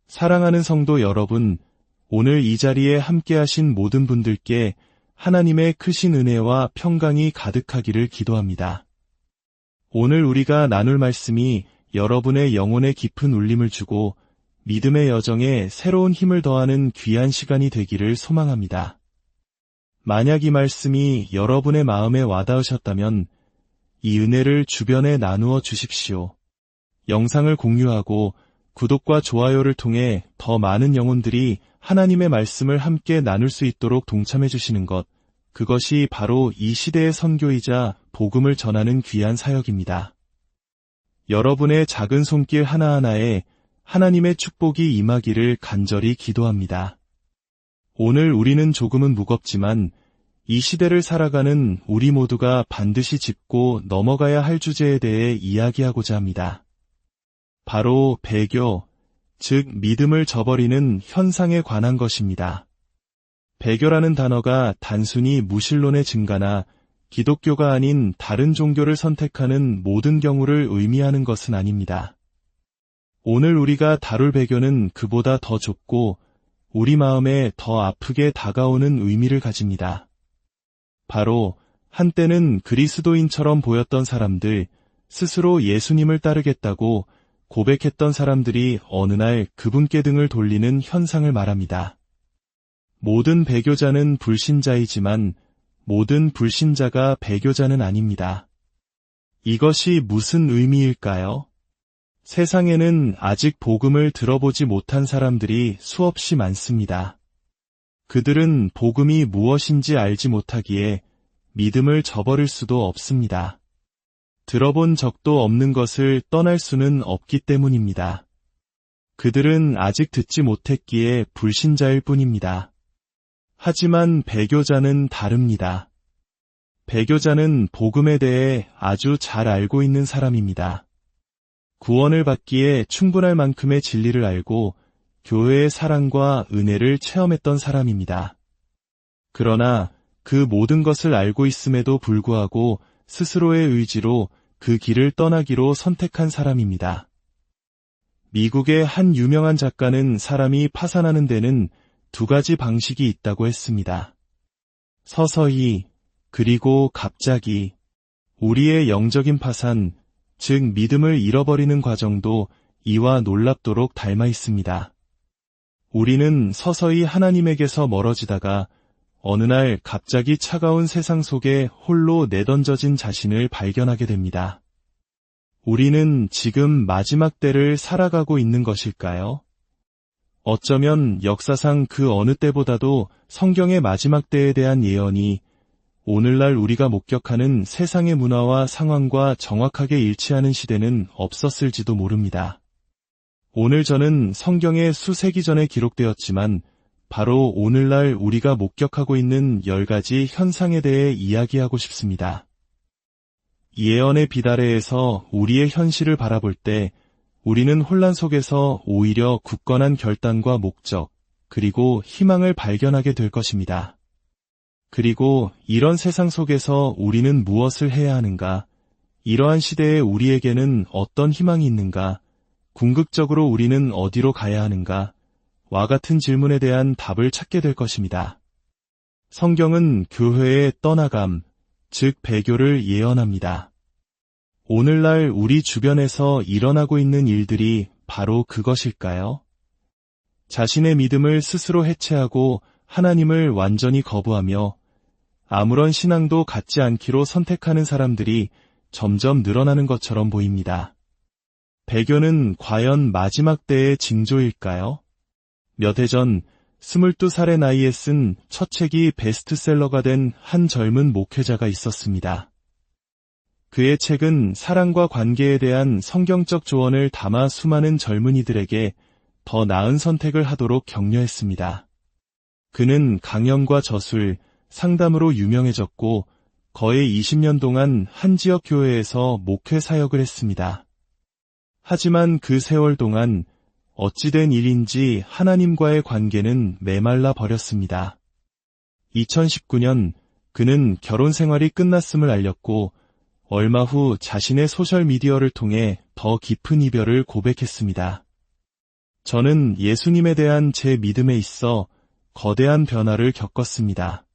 사랑하는 성도 여러분, 오늘 이 자리에 함께하신 모든 분들께 하나님의 크신 은혜와 평강이 가득하기를 기도합니다. 오늘 우리가 나눌 말씀이 여러분의 영혼에 깊은 울림을 주고 믿음의 여정에 새로운 힘을 더하는 귀한 시간이 되기를 소망합니다. 만약 이 말씀이 여러분의 마음에 와닿으셨다면 이 은혜를 주변에 나누어 주십시오. 영상을 공유하고 구독과 좋아요를 통해 더 많은 영혼들이 하나님의 말씀을 함께 나눌 수 있도록 동참해 주시는 것, 그것이 바로 이 시대의 선교이자 복음을 전하는 귀한 사역입니다. 여러분의 작은 손길 하나하나에 하나님의 축복이 임하기를 간절히 기도합니다. 오늘 우리는 조금은 무겁지만 이 시대를 살아가는 우리 모두가 반드시 짚고 넘어가야 할 주제에 대해 이야기하고자 합니다. 바로 배교, 즉 믿음을 저버리는 현상에 관한 것입니다. 배교라는 단어가 단순히 무신론의 증가나 기독교가 아닌 다른 종교를 선택하는 모든 경우를 의미하는 것은 아닙니다. 오늘 우리가 다룰 배교는 그보다 더 좁고 우리 마음에 더 아프게 다가오는 의미를 가집니다. 바로 한때는 그리스도인처럼 보였던 사람들, 스스로 예수님을 따르겠다고 고백했던 사람들이 어느 날 그분께 등을 돌리는 현상을 말합니다. 모든 배교자는 불신자이지만 모든 불신자가 배교자는 아닙니다. 이것이 무슨 의미일까요? 세상에는 아직 복음을 들어보지 못한 사람들이 수없이 많습니다. 그들은 복음이 무엇인지 알지 못하기에 믿음을 저버릴 수도 없습니다. 들어본 적도 없는 것을 떠날 수는 없기 때문입니다. 그들은 아직 듣지 못했기에 불신자일 뿐입니다. 하지만 배교자는 다릅니다. 배교자는 복음에 대해 아주 잘 알고 있는 사람입니다. 구원을 받기에 충분할 만큼의 진리를 알고 교회의 사랑과 은혜를 체험했던 사람입니다. 그러나 그 모든 것을 알고 있음에도 불구하고 스스로의 의지로 그 길을 떠나기로 선택한 사람입니다. 미국의 한 유명한 작가는 사람이 파산하는 데는 두 가지 방식이 있다고 했습니다. 서서히, 그리고 갑자기. 우리의 영적인 파산, 즉 믿음을 잃어버리는 과정도 이와 놀랍도록 닮아 있습니다. 우리는 서서히 하나님에게서 멀어지다가 어느 날 갑자기 차가운 세상 속에 홀로 내던져진 자신을 발견하게 됩니다. 우리는 지금 마지막 때를 살아가고 있는 것일까요? 어쩌면 역사상 그 어느 때보다도 성경의 마지막 때에 대한 예언이 오늘날 우리가 목격하는 세상의 문화와 상황과 정확하게 일치하는 시대는 없었을지도 모릅니다. 오늘 저는 성경에 수세기 전에 기록되었지만 바로 오늘날 우리가 목격하고 있는 10가지 현상에 대해 이야기하고 싶습니다. 예언의 비다레에서 우리의 현실을 바라볼 때 우리는 혼란 속에서 오히려 굳건한 결단과 목적, 그리고 희망을 발견하게 될 것입니다. 그리고 이런 세상 속에서 우리는 무엇을 해야 하는가? 이러한 시대에 우리에게는 어떤 희망이 있는가? 궁극적으로 우리는 어디로 가야 하는가? 와 같은 질문에 대한 답을 찾게 될 것입니다. 성경은 교회의 떠나감, 즉 배교를 예언합니다. 오늘날 우리 주변에서 일어나고 있는 일들이 바로 그것일까요? 자신의 믿음을 스스로 해체하고 하나님을 완전히 거부하며 아무런 신앙도 갖지 않기로 선택하는 사람들이 점점 늘어나는 것처럼 보입니다. 배교는 과연 마지막 때의 징조일까요? 몇 해 전 22살의 나이에 쓴 첫 책이 베스트셀러가 된 한 젊은 목회자가 있었습니다. 그의 책은 사랑과 관계에 대한 성경적 조언을 담아 수많은 젊은이들에게 더 나은 선택을 하도록 격려했습니다. 그는 강연과 저술, 상담으로 유명해졌고 거의 20년 동안 한 지역 교회에서 목회 사역을 했습니다. 하지만 그 세월 동안 어찌된 일인지 하나님과의 관계는 메말라 버렸습니다. 2019년 그는 결혼 생활이 끝났음을 알렸고 얼마 후 자신의 소셜미디어를 통해 더 깊은 이별을 고백했습니다. 저는 예수님에 대한 제 믿음에 있어 거대한 변화를 겪었습니다.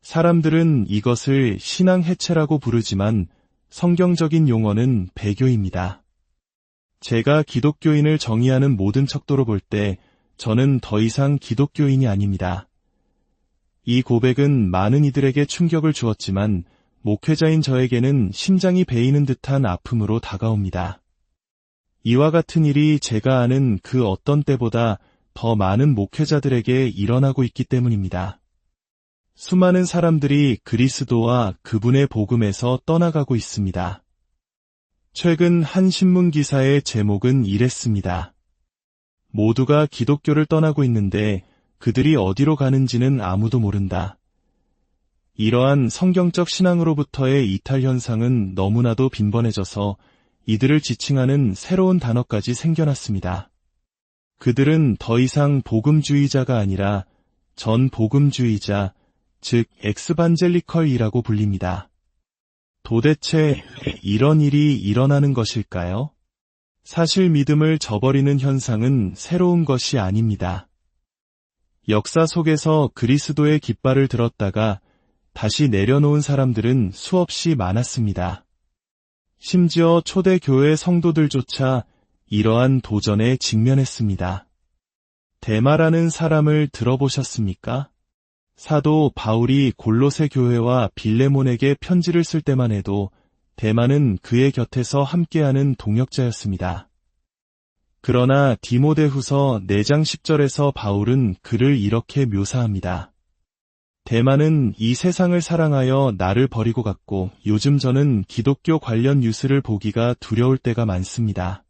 사람들은 이것을 신앙 해체라고 부르지만 성경적인 용어는 배교입니다. 제가 기독교인을 정의하는 모든 척도로 볼 때 저는 더 이상 기독교인이 아닙니다. 이 고백은 많은 이들에게 충격을 주었지만 목회자인 저에게는 심장이 베이는 듯한 아픔으로 다가옵니다. 이와 같은 일이 제가 아는 그 어떤 때보다 더 많은 목회자들에게 일어나고 있기 때문입니다. 수많은 사람들이 그리스도와 그분의 복음에서 떠나가고 있습니다. 최근 한 신문 기사의 제목은 이랬습니다. 모두가 기독교를 떠나고 있는데 그들이 어디로 가는지는 아무도 모른다. 이러한 성경적 신앙으로부터의 이탈 현상은 너무나도 빈번해져서 이들을 지칭하는 새로운 단어까지 생겨났습니다. 그들은 더 이상 복음주의자가 아니라 전복음주의자, 즉 엑스반젤리컬이라고 불립니다. 도대체 이런 일이 일어나는 것일까요? 사실 믿음을 저버리는 현상은 새로운 것이 아닙니다. 역사 속에서 그리스도의 깃발을 들었다가 다시 내려놓은 사람들은 수없이 많았습니다. 심지어 초대교회 성도들조차 이러한 도전에 직면했습니다. 데마라는 사람을 들어보셨습니까? 사도 바울이 골로새 교회와 빌레몬에게 편지를 쓸 때만 해도 데마는 그의 곁에서 함께하는 동역자였습니다. 그러나 디모데후서 4장 10절에서 바울은 그를 이렇게 묘사합니다. 데마는 이 세상을 사랑하여 나를 버리고 갔고 요즘 저는 기독교 관련 뉴스를 보기가 두려울 때가 많습니다.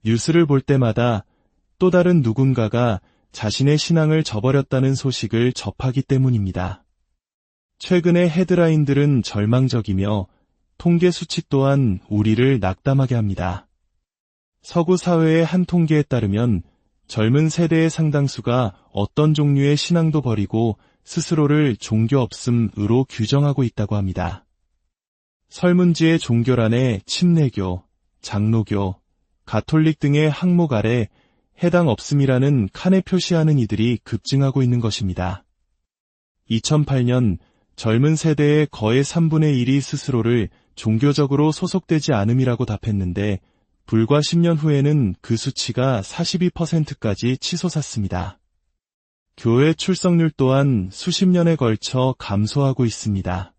뉴스를 볼 때마다 또 다른 누군가가 자신의 신앙을 저버렸다는 소식을 접하기 때문입니다. 최근의 헤드라인들은 절망적이며 통계 수치 또한 우리를 낙담하게 합니다. 서구 사회의 한 통계에 따르면 젊은 세대의 상당수가 어떤 종류의 신앙도 버리고 스스로를 종교 없음으로 규정하고 있다고 합니다. 설문지의 종교란에 침례교, 장로교, 가톨릭 등의 항목 아래 해당 없음이라는 칸에 표시하는 이들이 급증하고 있는 것입니다. 2008년 젊은 세대의 거의 3분의 1이 스스로를 종교적으로 소속되지 않음이라고 답했는데 불과 10년 후에는 그 수치가 42%까지 치솟았습니다. 교회 출석률 또한 수십 년에 걸쳐 감소하고 있습니다.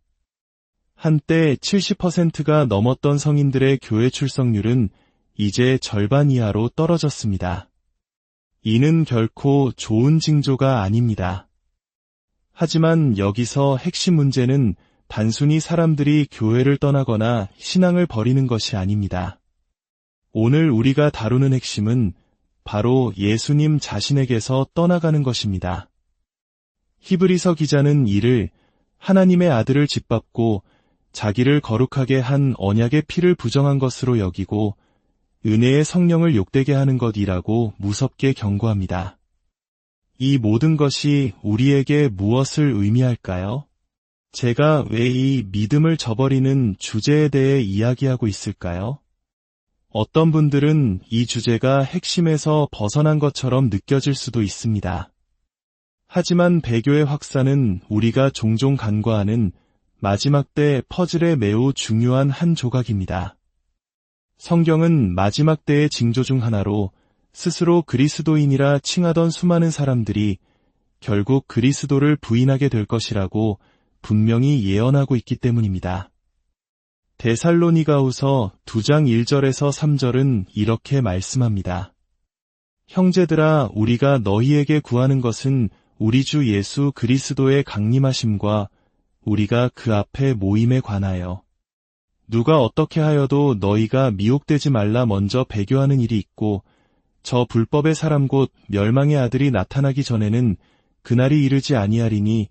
한때 70%가 넘었던 성인들의 교회 출석률은 이제 절반 이하로 떨어졌습니다. 이는 결코 좋은 징조가 아닙니다. 하지만 여기서 핵심 문제는 단순히 사람들이 교회를 떠나거나 신앙을 버리는 것이 아닙니다. 오늘 우리가 다루는 핵심은 바로 예수님 자신에게서 떠나가는 것입니다. 히브리서 기자는 이를 하나님의 아들을 짓밟고 자기를 거룩하게 한 언약의 피를 부정한 것으로 여기고 은혜의 성령을 욕되게 하는 것이라고 무섭게 경고합니다. 이 모든 것이 우리에게 무엇을 의미할까요? 제가 왜 이 믿음을 저버리는 주제에 대해 이야기하고 있을까요? 어떤 분들은 이 주제가 핵심에서 벗어난 것처럼 느껴질 수도 있습니다. 하지만 배교의 확산은 우리가 종종 간과하는 마지막 때 퍼즐의 매우 중요한 한 조각입니다. 성경은 마지막 때의 징조 중 하나로 스스로 그리스도인이라 칭하던 수많은 사람들이 결국 그리스도를 부인하게 될 것이라고 분명히 예언하고 있기 때문입니다. 데살로니가후서 2장 1절에서 3절은 이렇게 말씀합니다. 형제들아, 우리가 너희에게 구하는 것은 우리 주 예수 그리스도의 강림하심과 우리가 그 앞에 모임에 관하여 누가 어떻게 하여도 너희가 미혹되지 말라 먼저 배교하는 일이 있고 저 불법의 사람 곧 멸망의 아들이 나타나기 전에는 그날이 이르지 아니하리니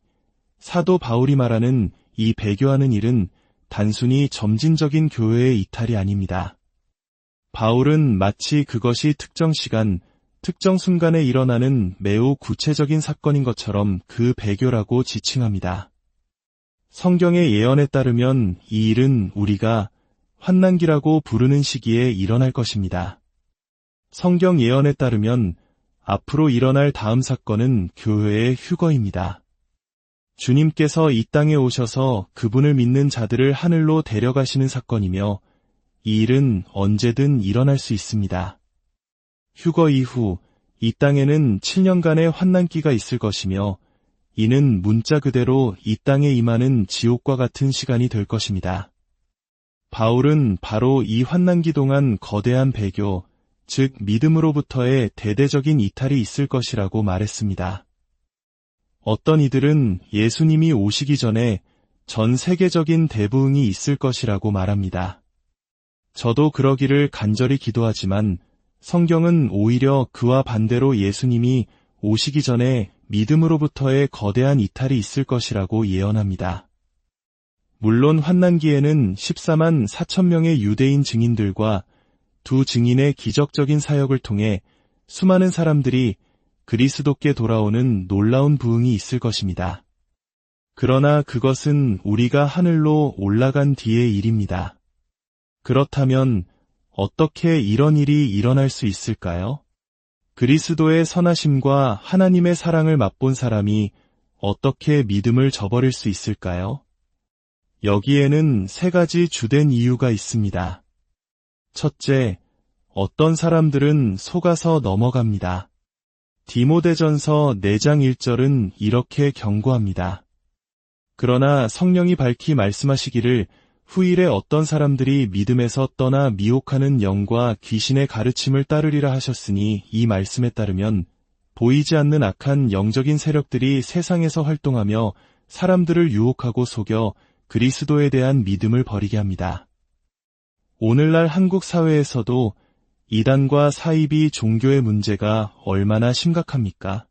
사도 바울이 말하는 이 배교하는 일은 단순히 점진적인 교회의 이탈이 아닙니다. 바울은 마치 그것이 특정 시간, 특정 순간에 일어나는 매우 구체적인 사건인 것처럼 그 배교라고 지칭합니다. 성경의 예언에 따르면 이 일은 우리가 환난기라고 부르는 시기에 일어날 것입니다. 성경 예언에 따르면 앞으로 일어날 다음 사건은 교회의 휴거입니다. 주님께서 이 땅에 오셔서 그분을 믿는 자들을 하늘로 데려가시는 사건이며 이 일은 언제든 일어날 수 있습니다. 휴거 이후 이 땅에는 7년간의 환난기가 있을 것이며 이는 문자 그대로 이 땅에 임하는 지옥과 같은 시간이 될 것입니다. 바울은 바로 이 환난기 동안 거대한 배교, 즉 믿음으로부터의 대대적인 이탈이 있을 것이라고 말했습니다. 어떤 이들은 예수님이 오시기 전에 전 세계적인 대부흥이 있을 것이라고 말합니다. 저도 그러기를 간절히 기도하지만 성경은 오히려 그와 반대로 예수님이 오시기 전에 믿음으로부터의 거대한 이탈이 있을 것이라고 예언합니다. 물론 환난기에는 14만 4천 명의 유대인 증인들과 두 증인의 기적적인 사역을 통해 수많은 사람들이 그리스도께 돌아오는 놀라운 부흥이 있을 것입니다. 그러나 그것은 우리가 하늘로 올라간 뒤의 일입니다. 그렇다면 어떻게 이런 일이 일어날 수 있을까요? 그리스도의 선하심과 하나님의 사랑을 맛본 사람이 어떻게 믿음을 저버릴 수 있을까요? 여기에는 세 가지 주된 이유가 있습니다. 첫째, 어떤 사람들은 속아서 넘어갑니다. 디모데전서 4장 1절은 이렇게 경고합니다. 그러나 성령이 밝히 말씀하시기를 후일에 어떤 사람들이 믿음에서 떠나 미혹하는 영과 귀신의 가르침을 따르리라 하셨으니 이 말씀에 따르면 보이지 않는 악한 영적인 세력들이 세상에서 활동하며 사람들을 유혹하고 속여 그리스도에 대한 믿음을 버리게 합니다. 오늘날 한국 사회에서도 이단과 사이비 종교의 문제가 얼마나 심각합니까?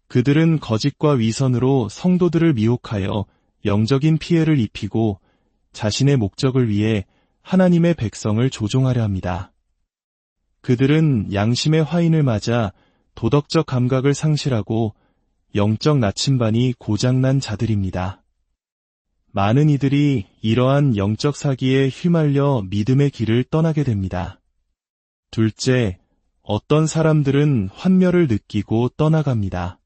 그들은 거짓과 위선으로 성도들을 미혹하여 영적인 피해를 입히고 자신의 목적을 위해 하나님의 백성을 조종하려 합니다. 그들은 양심의 화인을 맞아 도덕적 감각을 상실하고 영적 나침반이 고장난 자들입니다. 많은 이들이 이러한 영적 사기에 휘말려 믿음의 길을 떠나게 됩니다. 둘째, 어떤 사람들은 환멸을 느끼고 떠나갑니다.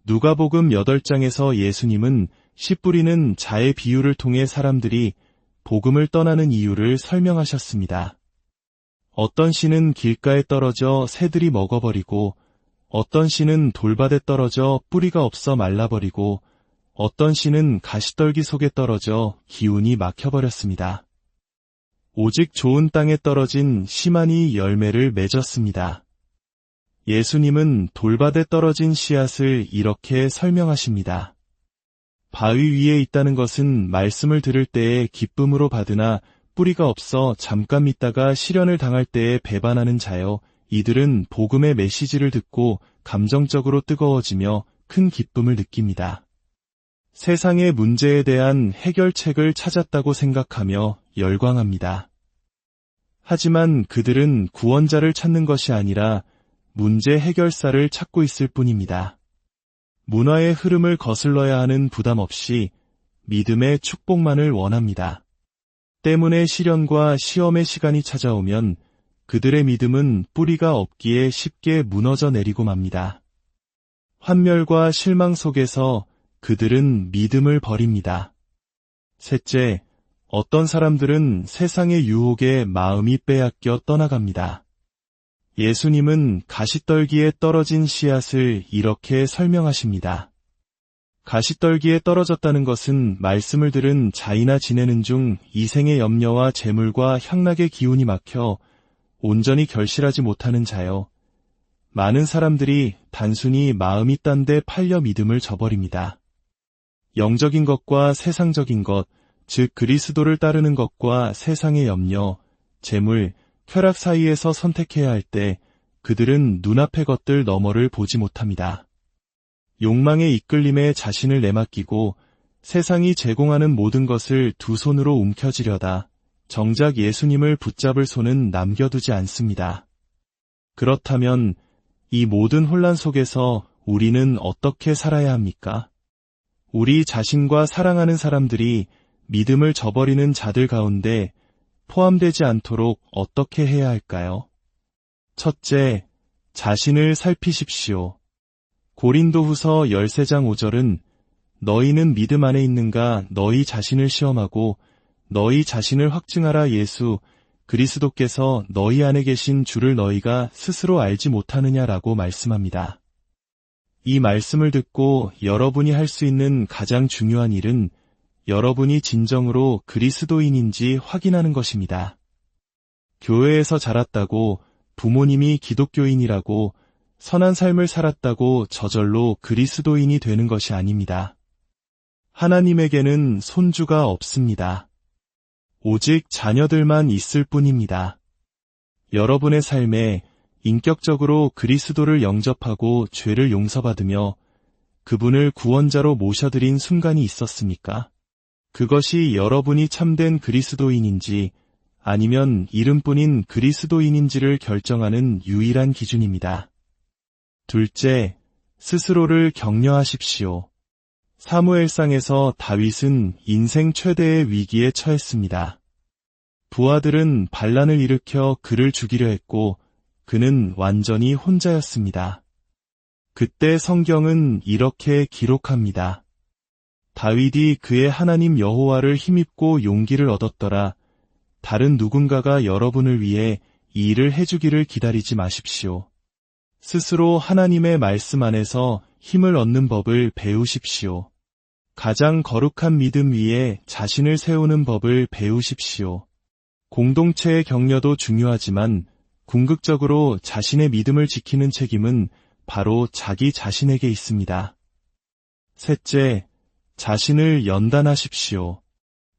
누가복음 8장에서 예수님은 씨 뿌리는 자의 비유를 통해 사람들이 복음을 떠나는 이유를 설명하셨습니다. 어떤 씨는 길가에 떨어져 새들이 먹어버리고 어떤 씨는 돌밭에 떨어져 뿌리가 없어 말라버리고 어떤 씨는 가시떨기 속에 떨어져 기운이 막혀버렸습니다. 오직 좋은 땅에 떨어진 씨만이 열매를 맺었습니다. 예수님은 돌밭에 떨어진 씨앗을 이렇게 설명하십니다. 바위 위에 있다는 것은 말씀을 들을 때에 기쁨으로 받으나 뿌리가 없어 잠깐 믿다가 시련을 당할 때에 배반하는 자여 이들은 복음의 메시지를 듣고 감정적으로 뜨거워지며 큰 기쁨을 느낍니다. 세상의 문제에 대한 해결책을 찾았다고 생각하며 열광합니다. 하지만 그들은 구원자를 찾는 것이 아니라 문제 해결사를 찾고 있을 뿐입니다. 문화의 흐름을 거슬러야 하는 부담 없이 믿음의 축복만을 원합니다. 때문에 시련과 시험의 시간이 찾아오면 그들의 믿음은 뿌리가 없기에 쉽게 무너져 내리고 맙니다. 환멸과 실망 속에서 그들은 믿음을 버립니다. 셋째, 어떤 사람들은 세상의 유혹에 마음이 빼앗겨 떠나갑니다. 예수님은 가시떨기에 떨어진 씨앗을 이렇게 설명하십니다. 가시떨기에 떨어졌다는 것은 말씀을 들은 자이나 지내는 중 이생의 염려와 재물과 향락의 기운이 막혀 온전히 결실하지 못하는 자요. 많은 사람들이 단순히 마음이 딴 데 팔려 믿음을 저버립니다. 영적인 것과 세상적인 것, 즉 그리스도를 따르는 것과 세상의 염려, 재물, 쾌락 사이에서 선택해야 할 때 그들은 눈앞의 것들 너머를 보지 못합니다. 욕망의 이끌림에 자신을 내맡기고 세상이 제공하는 모든 것을 두 손으로 움켜쥐려다 정작 예수님을 붙잡을 손은 남겨두지 않습니다. 그렇다면 이 모든 혼란 속에서 우리는 어떻게 살아야 합니까? 우리 자신과 사랑하는 사람들이 믿음을 저버리는 자들 가운데 포함되지 않도록 어떻게 해야 할까요? 첫째, 자신을 살피십시오. 고린도후서 13장 5절은 너희는 믿음 안에 있는가 너희 자신을 시험하고 너희 자신을 확증하라. 예수 그리스도께서 너희 안에 계신 주를 너희가 스스로 알지 못하느냐라고 말씀합니다. 이 말씀을 듣고 여러분이 할 수 있는 가장 중요한 일은 여러분이 진정으로 그리스도인인지 확인하는 것입니다. 교회에서 자랐다고, 부모님이 기독교인이라고, 선한 삶을 살았다고 저절로 그리스도인이 되는 것이 아닙니다. 하나님에게는 손주가 없습니다. 오직 자녀들만 있을 뿐입니다. 여러분의 삶에 인격적으로 그리스도를 영접하고 죄를 용서받으며 그분을 구원자로 모셔드린 순간이 있었습니까? 그것이 여러분이 참된 그리스도인인지 아니면 이름뿐인 그리스도인인지를 결정하는 유일한 기준입니다. 둘째, 스스로를 격려하십시오. 사무엘상에서 다윗은 인생 최대의 위기에 처했습니다. 부하들은 반란을 일으켜 그를 죽이려 했고 그는 완전히 혼자였습니다. 그때 성경은 이렇게 기록합니다. 다윗이 그의 하나님 여호와를 힘입고 용기를 얻었더라. 다른 누군가가 여러분을 위해 이 일을 해주기를 기다리지 마십시오. 스스로 하나님의 말씀 안에서 힘을 얻는 법을 배우십시오. 가장 거룩한 믿음 위에 자신을 세우는 법을 배우십시오. 공동체의 격려도 중요하지만 궁극적으로 자신의 믿음을 지키는 책임은 바로 자기 자신에게 있습니다. 셋째, 자신을 연단하십시오.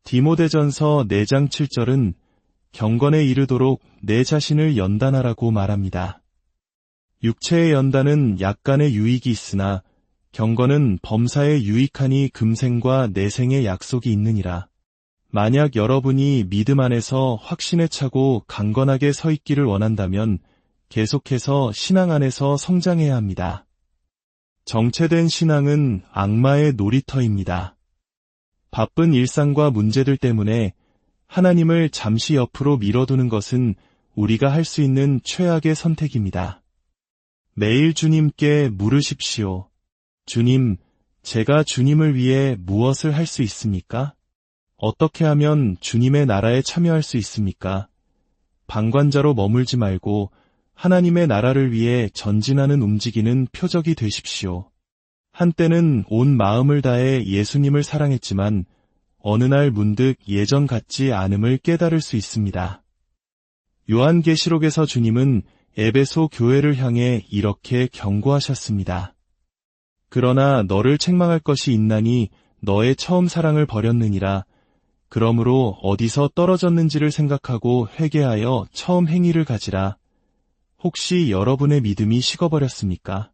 디모데전서 4장 7절은 경건에 이르도록 내 자신을 연단하라고 말합니다. 육체의 연단은 약간의 유익이 있으나 경건은 범사에 유익하니 금생과 내생의 약속이 있느니라. 만약 여러분이 믿음 안에서 확신에 차고 강건하게 서 있기를 원한다면 계속해서 신앙 안에서 성장해야 합니다. 정체된 신앙은 악마의 놀이터입니다. 바쁜 일상과 문제들 때문에 하나님을 잠시 옆으로 밀어두는 것은 우리가 할 수 있는 최악의 선택입니다. 매일 주님께 물으십시오. 주님, 제가 주님을 위해 무엇을 할 수 있습니까? 어떻게 하면 주님의 나라에 참여할 수 있습니까? 방관자로 머물지 말고 하나님의 나라를 위해 전진하는 움직이는 표적이 되십시오. 한때는 온 마음을 다해 예수님을 사랑했지만 어느 날 문득 예전 같지 않음을 깨달을 수 있습니다. 요한계시록에서 주님은 에베소 교회를 향해 이렇게 경고하셨습니다. 그러나 너를 책망할 것이 있나니 너의 처음 사랑을 버렸느니라. 그러므로 어디서 떨어졌는지를 생각하고 회개하여 처음 행위를 가지라. 혹시 여러분의 믿음이 식어버렸습니까?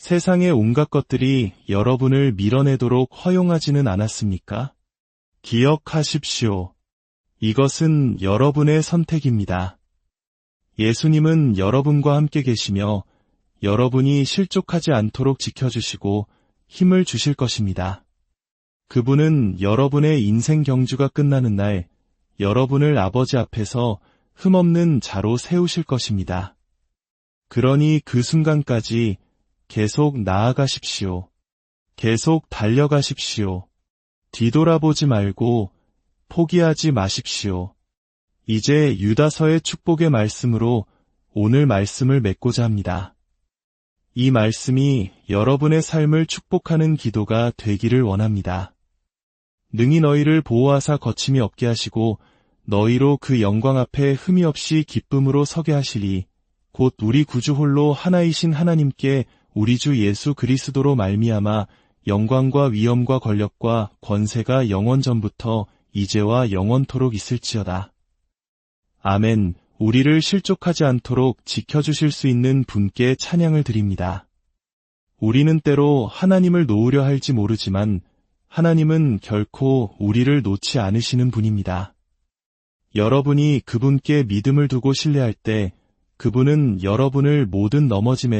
세상의 온갖 것들이 여러분을 밀어내도록 허용하지는 않았습니까? 기억하십시오. 이것은 여러분의 선택입니다. 예수님은 여러분과 함께 계시며 여러분이 실족하지 않도록 지켜주시고 힘을 주실 것입니다. 그분은 여러분의 인생 경주가 끝나는 날 여러분을 아버지 앞에서 흠없는 자로 세우실 것입니다. 그러니 그 순간까지 계속 나아가십시오. 계속 달려가십시오. 뒤돌아보지 말고 포기하지 마십시오. 이제 유다서의 축복의 말씀으로 오늘 말씀을 맺고자 합니다. 이 말씀이 여러분의 삶을 축복하는 기도가 되기를 원합니다. 능히 너희를 보호하사 거침이 없게 하시고 너희로 그 영광 앞에 흠이 없이 기쁨으로 서게 하시리. 곧 우리 구주 홀로 하나이신 하나님께 우리 주 예수 그리스도로 말미암아 영광과 위엄과 권력과 권세가 영원전부터 이제와 영원토록 있을지어다. 아멘. 우리를 실족하지 않도록 지켜주실 수 있는 분께 찬양을 드립니다. 우리는 때로 하나님을 놓으려 할지 모르지만 하나님은 결코 우리를 놓지 않으시는 분입니다. 여러분이 그분께 믿음을 두고 신뢰할 때 그분은 여러분을 모든 넘어짐에서